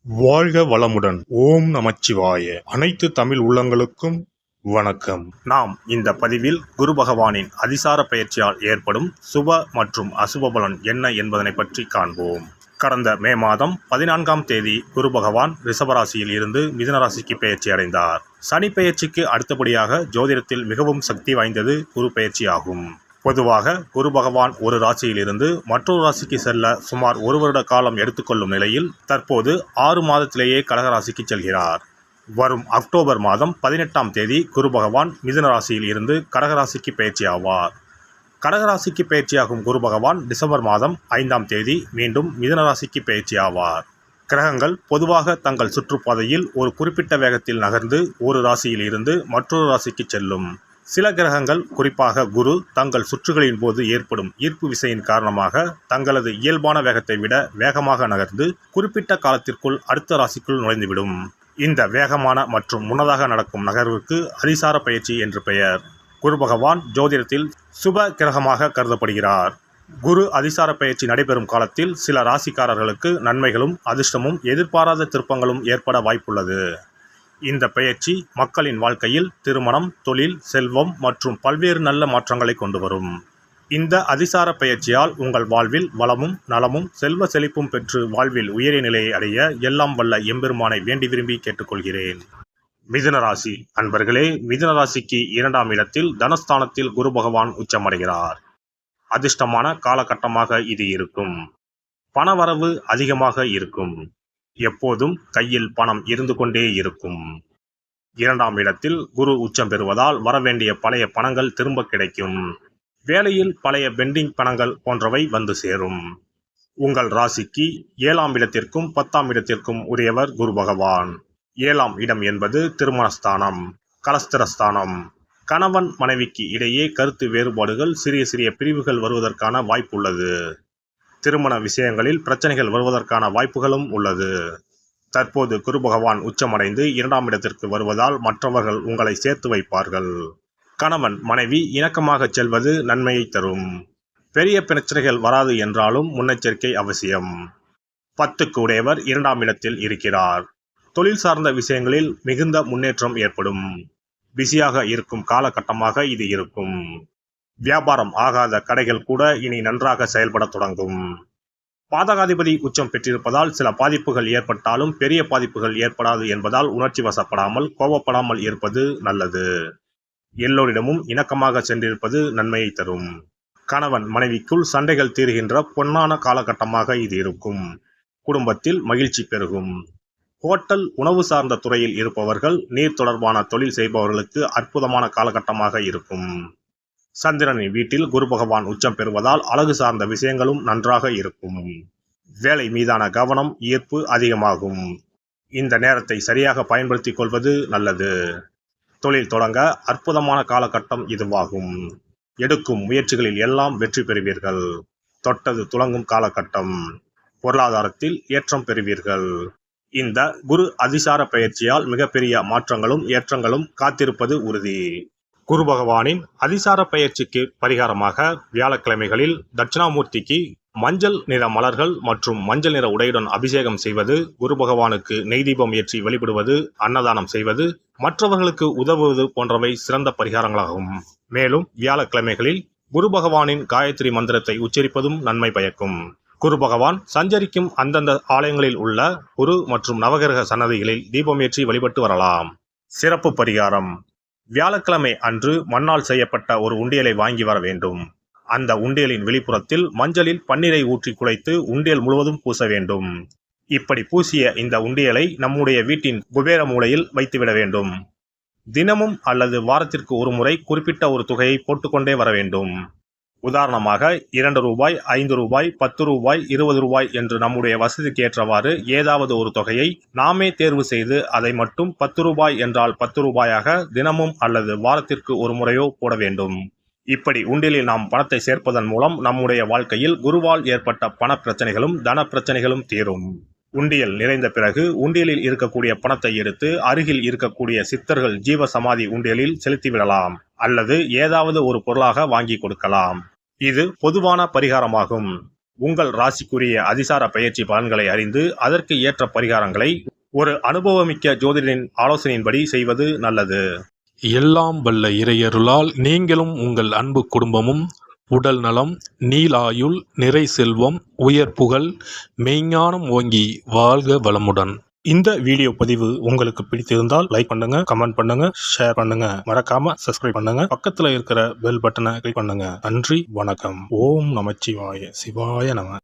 வாழ்க வளமுடன். ஓம் நமச்சிவாய. அனைத்து தமிழ் உள்ளங்களுக்கும் வணக்கம். நாம் இந்த பதிவில் குரு பகவானின் அதிசார பயிற்சியால் ஏற்படும் சுப மற்றும் அசுப பலன் என்ன என்பதனை பற்றி காண்போம். கடந்த மே மாதம் 14ஆம் தேதி குரு பகவான் ரிஷபராசியில் இருந்து மிதுன ராசிக்கு பெயர்ச்சி அடைந்தார். சனி பெயர்ச்சிக்கு அடுத்தபடியாக ஜோதிடத்தில் மிகவும் சக்தி வாய்ந்தது குரு பெயர்ச்சி ஆகும். பொதுவாக குரு பகவான் ஒரு ராசியிலிருந்து மற்றொரு ராசிக்கு செல்ல சுமார் 1 வருட காலம் எடுத்துக்கொள்ளும் நிலையில் தற்போது 6 மாதத்திலேயே கடகராசிக்கு செல்கிறார். வரும் அக்டோபர் மாதம் 18ஆம் தேதி குரு பகவான் மிதுன ராசியில் இருந்து கடகராசிக்கு பயிற்சி ஆவார். கடகராசிக்கு பயிற்சியாகும் குரு பகவான் டிசம்பர் மாதம் 5ஆம் தேதி மீண்டும் மிதுன ராசிக்கு பயிற்சி ஆவார். கிரகங்கள் பொதுவாக தங்கள் சுற்றுப்பாதையில் ஒரு குறிப்பிட்ட வேகத்தில் நகர்ந்து ஒரு ராசியில் இருந்து மற்றொரு ராசிக்கு செல்லும். சில கிரகங்கள், குறிப்பாக குரு, தங்கள் சுற்றுகளின் போது ஏற்படும் ஈர்ப்பு விசையின் காரணமாக தங்களது இயல்பான வேகத்தை விட வேகமாக நகர்ந்து குறிப்பிட்ட காலத்திற்குள் அடுத்த ராசிக்குள் நுழைந்துவிடும். இந்த வேகமான மற்றும் முன்னதாக நடக்கும் நகர்வுக்கு அதிசார பயிற்சி என்று பெயர். குரு பகவான் ஜோதிடத்தில் சுப கிரகமாக கருதப்படுகிறார். குரு அதிசார பயிற்சி நடைபெறும் காலத்தில் சில ராசிக்காரர்களுக்கு நன்மைகளும் அதிர்ஷ்டமும் எதிர்பாராத திருப்பங்களும் ஏற்பட வாய்ப்புள்ளது. இந்த பெயர்ச்சி மக்களின் வாழ்க்கையில் திருமணம், தொழில், செல்வம் மற்றும் பல்வேறு நல்ல மாற்றங்களை கொண்டு வரும். இந்த அதிசார பெயர்ச்சியால் உங்கள் வாழ்வில் வளமும் நலமும் செல்வ செழிப்பும் பெற்று வாழ்வில் உயரிய நிலையை அடைய எல்லாம் வல்ல எம்பெருமானை வேண்டி விரும்பி கேட்டுக்கொள்கிறேன். மிதுன ராசி அன்பர்களே, மிதுன ராசிக்கு 2ஆம் இடத்தில் தனஸ்தானத்தில் குரு பகவான் உச்சமடைகிறார். அதிர்ஷ்டமான காலகட்டமாக இது இருக்கும். பணவரவு அதிகமாக இருக்கும். எப்போதும் கையில் பணம் இருந்து கொண்டே இருக்கும். 2ஆம் இடத்தில் குரு உச்சம் பெறுவதால் வரவேண்டிய பழைய பணங்கள் திரும்ப கிடைக்கும். வேலையில் பழைய பெண்டிங் பணங்கள் போன்றவை வந்து சேரும். உங்கள் ராசிக்கு 7ஆம் இடத்திற்கும் 10ஆம் இடத்திற்கும் உரியவர் குரு பகவான். 7ஆம் இடம் என்பது திருமணஸ்தானம், கலஸ்திரஸ்தானம். கணவன் மனைவிக்கு இடையே கருத்து வேறுபாடுகள், சிறிய சிறிய பிரிவுகள் வருவதற்கான வாய்ப்புள்ளது. திருமண விஷயங்களில் பிரச்சனைகள் வருவதற்கான வாய்ப்புகளும் உள்ளது. தற்போது குரு பகவான் உச்சமடைந்து 2ஆம் இடத்திற்கு வருவதால் மற்றவர்கள் உங்களை சேர்த்து வைப்பார்கள். கணவன் மனைவி இணக்கமாக செல்வது நன்மையை தரும். பெரிய பிரச்சனைகள் வராது என்றாலும் முன்னெச்சரிக்கை அவசியம். 10க்கு உடையவர் 2ஆம் இடத்தில் இருக்கிறார். தொழில் சார்ந்த விஷயங்களில் மிகுந்த முன்னேற்றம் ஏற்படும். பிஸியாக இருக்கும் காலகட்டமாக இது இருக்கும். வியாபாரம் ஆகாத கடைகள் கூட இனி நன்றாக செயல்பட தொடங்கும். பாதகாதிபதி உச்சம் பெற்றிருப்பதால் சில பாதிப்புகள் ஏற்பட்டாலும் பெரிய பாதிப்புகள் ஏற்படாது என்பதால் உணர்ச்சி வசப்படாமல் கோபப்படாமல் இருப்பது நல்லது. எல்லோரிடமும் இணக்கமாக சென்றிருப்பது நன்மையை தரும். கணவன் மனைவிக்குள் சண்டைகள் தீர்கின்ற பொன்னான காலகட்டமாக இது இருக்கும். குடும்பத்தில் மகிழ்ச்சி பெருகும். ஹோட்டல், உணவு சார்ந்த துறையில் இருப்பவர்கள், நீர் தொடர்பான தொழில் செய்பவர்களுக்கு அற்புதமான காலகட்டமாக இருக்கும். சந்திரனின் வீட்டில் குரு பகவான் உச்சம் பெறுவதால் அழகு சார்ந்த விஷயங்களும் நன்றாக இருக்கும். வேலை மீதான கவனம், ஈர்ப்பு அதிகமாகும். இந்த நேரத்தை சரியாக பயன்படுத்திக் கொள்வது நல்லது. தொழில் தொடங்க அற்புதமான காலகட்டம் இதுவாகும். எடுக்கும் முயற்சிகளில் எல்லாம் வெற்றி பெறுவீர்கள். தொட்டது துலங்கும் காலகட்டம். பொருளாதாரத்தில் ஏற்றம் பெறுவீர்கள். இந்த குரு அதிசார பயிற்சியால் மிகப்பெரிய மாற்றங்களும் ஏற்றங்களும் காத்திருப்பது உறுதி. குரு பகவானின் அதிசார பயிற்சிக்கு பரிகாரமாக வியாழக்கிழமைகளில் தட்சிணாமூர்த்திக்கு மஞ்சள் நிற மலர்கள் மற்றும் மஞ்சள் நிற உடையுடன் அபிஷேகம் செய்வது, குரு பகவானுக்கு நெய் தீபம் ஏற்றி வழிபடுவது, அன்னதானம் செய்வது, மற்றவர்களுக்கு உதவுவது போன்றவை சிறந்த பரிகாரங்களாகும். மேலும் வியாழக்கிழமைகளில் குரு பகவானின் காயத்ரி மந்திரத்தை உச்சரிப்பதும் நன்மை பயக்கும். குரு பகவான் சஞ்சரிக்கும் அந்தந்த ஆலயங்களில் உள்ள குரு மற்றும் நவகிரக சன்னதிகளில் தீபம் ஏற்றி வழிபட்டு வரலாம். சிறப்பு பரிகாரம்: வியாழக்கிழமை அன்று மண்ணால் செய்யப்பட்ட ஒரு உண்டியலை வாங்கி வர வேண்டும். அந்த உண்டியலின் வெளிப்புறத்தில் மஞ்சளில் பன்னீரை ஊற்றி குழைத்து உண்டியல் முழுவதும் பூச வேண்டும். இப்படி பூசிய இந்த உண்டியலை நம்முடைய வீட்டின் குபேர மூலையில் வைத்துவிட வேண்டும். தினமும் அல்லது வாரத்திற்கு ஒரு முறை குறிப்பிட்ட ஒரு தொகையை போட்டுக்கொண்டே வர வேண்டும். உதாரணமாக 2 ரூபாய், 5 ரூபாய், 10 ரூபாய், 20 ரூபாய் என்று நம்முடைய வசதிக்கு ஏற்றவாறு ஏதாவது ஒரு தொகையை நாமே தேர்வு செய்து அதை மட்டும் 10 ரூபாய் என்றால் 10 ரூபாயாக தினமும் அல்லது வாரத்திற்கு ஒரு முறையோ போட வேண்டும். இப்படி உண்டியலில் நாம் பணத்தை சேர்ப்பதன் மூலம் நம்முடைய வாழ்க்கையில் குருவால் ஏற்பட்ட பண பிரச்சனைகளும் தன பிரச்சனைகளும் தீரும். உண்டியல் நிறைந்த பிறகு உண்டியலில் இருக்கக்கூடிய பணத்தை எடுத்து அருகில் இருக்கக்கூடிய சித்தர்கள் ஜீவ சமாதி உண்டியலில் செலுத்திவிடலாம் அல்லது ஏதாவது ஒரு பொருளாக வாங்கி கொடுக்கலாம். இது பொதுவான பரிகாரமாகும். உங்கள் ராசிக்குரிய அதிசார பெயர்ச்சி பலன்களை அறிந்து அதற்கு ஏற்ற பரிகாரங்களை ஒரு அனுபவமிக்க ஜோதிடரின் ஆலோசனையின்படி செய்வது நல்லது. எல்லாம் வல்ல இறையருளால் நீங்களும் உங்கள் அன்பு குடும்பமும் உடல் நலம், நீலாயுள், நிறை செல்வம், உயர் புகழ், மெய்ஞானம் ஓங்கி வாழ்க வளமுடன். இந்த வீடியோ பதிவு உங்களுக்கு பிடித்திருந்தால் லைக் பண்ணுங்க, கமெண்ட் பண்ணுங்க, ஷேர் பண்ணுங்க, மறக்காம சப்ஸ்கிரைப் பண்ணுங்க, பக்கத்துல இருக்கிற பெல் பட்டனை கிளிக் பண்ணுங்க. நன்றி, வணக்கம். ஓம் நமச்சிவாய, சிவாய நம.